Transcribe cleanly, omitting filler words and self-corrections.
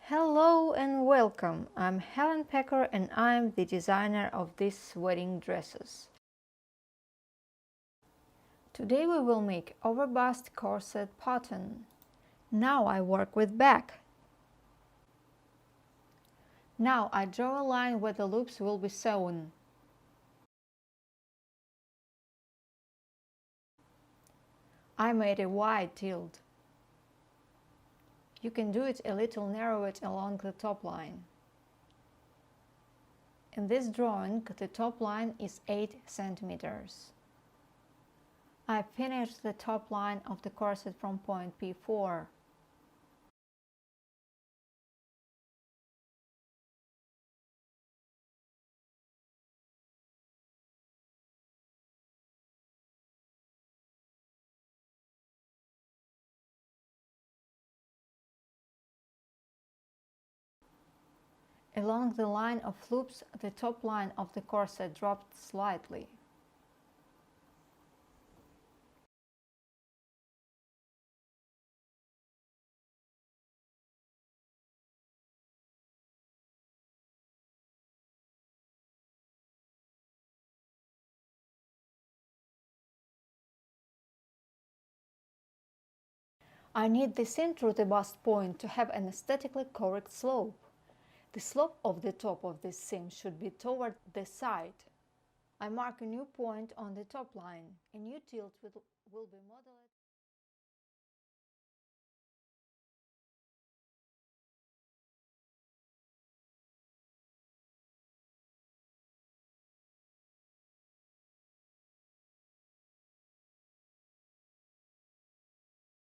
Hello and welcome. I'm Helen Pecker and I'm the designer of these wedding dresses. Today we will make overbust corset pattern. Now I work with back. Now I draw a line where the loops will be sewn. I made a wide tilt. You can do it a little narrow it along the top line. In this drawing, the top line is 8 centimeters. I finished the top line of the corset from point P4. Along the line of loops, the top line of the corset dropped slightly. I need the seam through the bust point to have an aesthetically correct slope. The slope of the top of this seam should be toward the side. I mark a new point on the top line. A new tilt will be modeled.